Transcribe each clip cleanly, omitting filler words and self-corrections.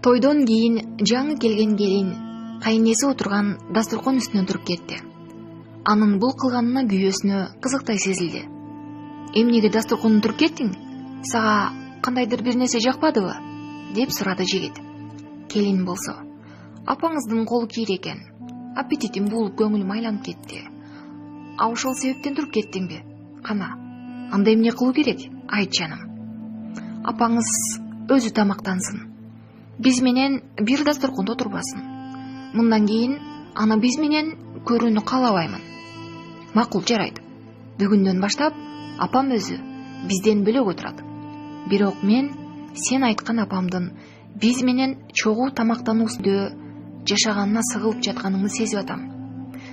Тойдон кийин жаңы келген келин кайнеси отурган дасторкон үстүнө туруп кетти. Анын бул кылганына күйөөсүнө кызыктай сезилди. Эмнеге дасторкондон туруп кеттиң? Сага кандайдыр бир нерсе жакпадыбы? Деп сурады жигит. Келин болсо, апаңыздын колу кийир экен. Аппетитим болуп көңүлүм айланып кетти. А ошол себептен туруп кеттиңби? Кана, анда эмне кылуу керек? Айт жаным. Апаңыз өзү тамактансын. Биз менен бир дасторкондо турбасын. Мындан кийин аны биз менен көрүүнү каалабаймын. Макул, жарайт. Бүгүндөн баштап апам өзү бизден бөлөк отурат. Бирок мен сен айткан апамдын биз менен чогуу тамактануусунда жашаганына сыгылып жатканыңды сезип атам.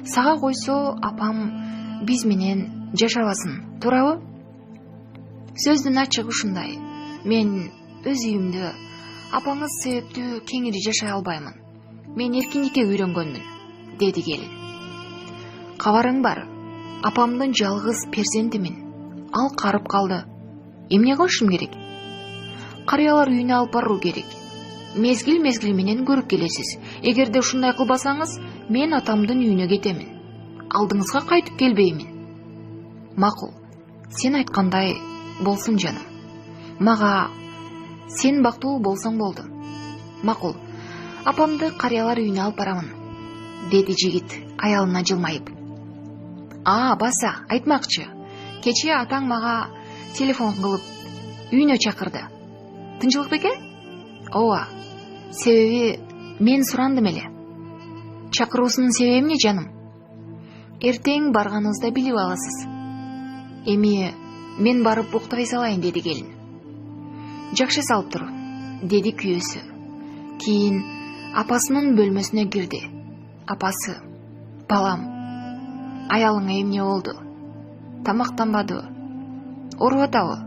Сага койсо апам биз менен жашабасын, туурабы? Сөздүн ачыгы ушундай. Мен өз үйүмдө апаңыз себептүү кеңири жашай албаймын. Мен эркиндикке үйрөнгөнмүн, деди келин. Кабарың бар, апамдын жалгыз перзентимин. Ал карып калды. Эмне кылышым керек? Карыялар үйүнө алып баруу керек. Мезгил менен көрүп келесиз. Эгерде ушундай кылбасаңыз, мен атамдын үйүнө кетемин. Алдыңызга кайтып келбеймин. Макул, сен айткандай болсун жаным. Мага сен бактылуу болсоң болду. Макул, апамды карыялар үйүнө алып барамын, деди жигит аялына жылмайып. Баса, айтмакчы. Кечээ атаң мага телефон кылып үйүнө чакырды. Тынчылык беке? Ооба. Себеби мен сурандым эле. Чакыруусунун себеби эмне жаным? Эртең барганыбызда билип аласыз. Эми мен барып уктабай салайын, деди келин. Жакшы, салып тур, деди күйөөсү. Кийин апасынын бөлмөсүнө кирди. Апасы: балам, аялыңа эмне болду? Тамактанбадыбы? Ооруп атабы?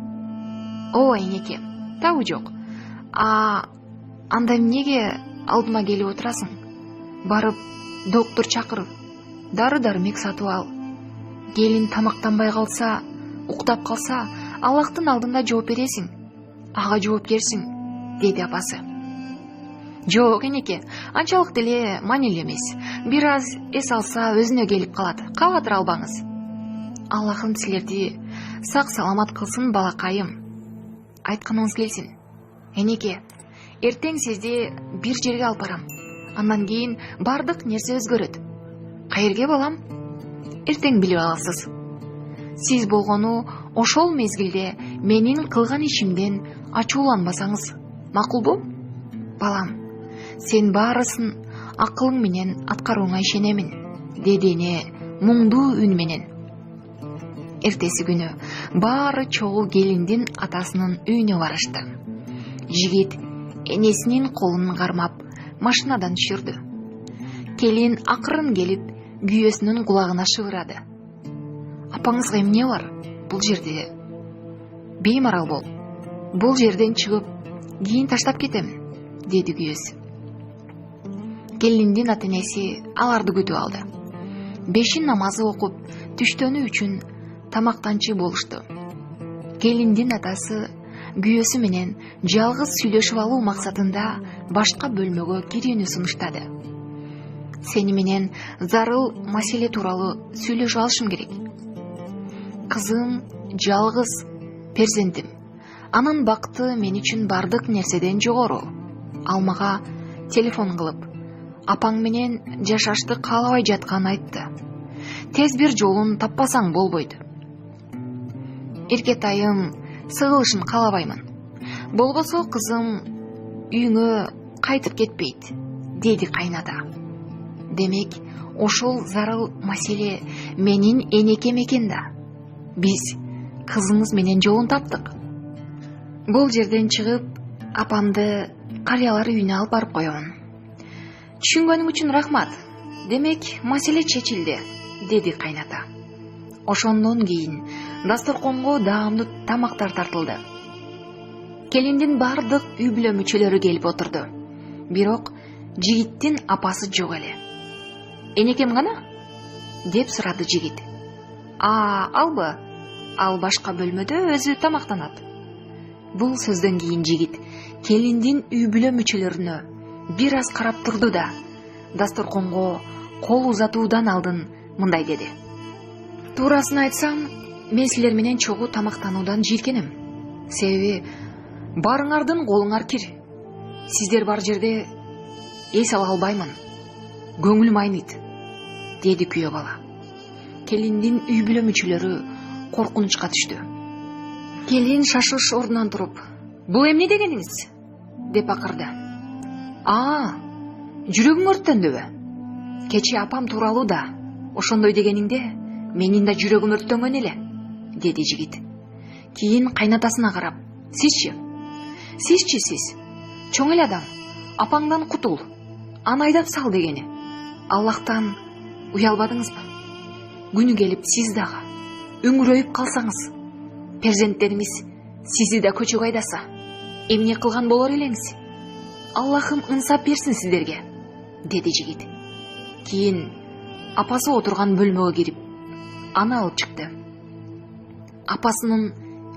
Ооба энеке, табы жок. Анда эмнеге алдыма келип отурасың? Барып доктор чакырып, дары-дармек сатып ал. Келин тамактанбай калса, уктап калса, Аллахтын алдында жооп бересиң. Ага жоопкерсиң, деди апасы. Жок энеке, анчалык деле маанилүү эмес. Бир аз эс алса өзүнө келип калат. Кабатыр албаңыз. Аллахым силерди сак саламат кылсын, балакайым. Айтканыңыз келсин. Энеке, эртең сизди бир жерге алып барам. Андан кийин бардык нерсе өзгөрөт. Каерге, балам? Эртең билип аласыз. Сиз болгону ошол мезгилде менин кылган ишимден ачууланбасаңыз, макулбу? Балам, сен баарысын акылың менен аткарууңа ишенемин, деди эне муңдуу үн менен. Эртеси күнү баары чогуу келиндин атасынын үйүнө барышты. Жигит энесинин колун кармап машинадан түшүрдү. Келин акырын келип күйөөсүнүн кулагына шыбырады. Апаңызга эмне бар? Бул жерде беймарал бол. Бул жерден чыгып, кийин таштап кетем, деди күйөөсү. Келиндин ата-энеси аларды күтүп алды. Бешин намазы окуп, түштөнүү үчүн тамактанчы болушту. Келиндин атасы күйөөсү менен жалгыз сүйлөшүп алуу максатында башка бөлмөгө кирүүнү сунуштады. Сени менен зарыл маселе тууралуу сүйлөшүп алышым керек. Кызым жалгыз перзентим. Анын бакыты мен үчүн бардык нерседен жогору. Ал мага телефон кылып, апаң менен жашашты каалабай жатканын айтты. Тез бир жолун таппасаң болбойт. Эркетайым сыгылышын каалабаймын. Болбосо кызым үйүңө кайтып кетпейт, деди кайната. Демек, ошол зарыл маселе менин энекем экен да. Биз кызыңыз менен жолун таптык. Бул жерден чыгып, апамды карыялар үйүнө алып барып коемун. Түшүнгөнүң үчүн рахмат. Демек, маселе чечилди, деди кайната. Ошондон кийин дасторконго даамдуу тамактар тартылды. Келиндин бардык үй бүлө мүчөлөрү келип отурду. Бирок жигиттин апасы жок эле. Энекем гана? Деп сурады жигит. Албы? Ал башка бөлмөдө өзү тамактанат. Бул сөздөн кийин жигит келиндин үй бүлө мүчөлөрүнө бир аз карап турду да дасторконго кол узатуудан алдын мындай деди: туурасын айтсам, мен силер менен чогуу тамактануудан жийиркенем. Себеби баарыңардын колуңар кир. Сиздер бар жерде эс ала албаймын. Көңүлүм айныйт, деди күйөө бала. Келиндин үй бүлө мүчөлөрү коркунучка түштү. Келин шашылыш ордунан туруп: бул эмне дегениңиз? деп акырды. Жүрөгүң өрттөндүбү? Кечээ апам тууралуу да ошондой дегениңде менин да жүрөгүм өрттөнгөн эле, деди жигит. Кийин кайнатасына карап: сизчи? Сиз чоң эле адам, апаңдан кутул, аны айдап сал дегени. Аллахтан уялбадыңызбы? Күнү келип сиз дагы үңүрөйүп калсаңыз, перзенттериңиз сизди да көчөгө айдаса, эмне кылган болор элеңиз? Аллахым ынсап берсин сиздерге, деди жигит. Кийин апасы отурган бөлмөгө кирип, аны алып чыкты. Апасынын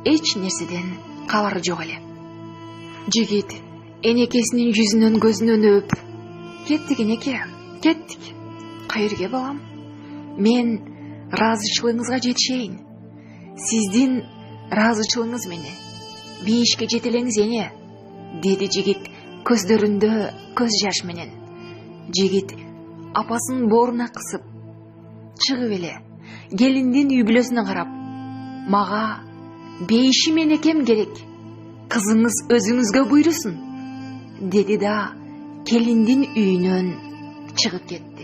эч нерседен кабары жок эле. Жигит энекесинин жүзүнөн көзүнөн өп: кеттик энеке, кеттик. Кайерге балам? Мен ыраазычылыгыңызга жетишейин. Сиздин ыраазычылыгыңыз менен бейишке жетелеңиз эне, деди жигит көздөрүндө көз жаш менен. Жигит апасынын бооруна кысып, чыгып эле келиндин үй бүлөсүнө карап: мага бейишим энекем керек, кызыңыз өзүңүзгө буйрусун, деди да келиндин үйүнөн чыгып кетти.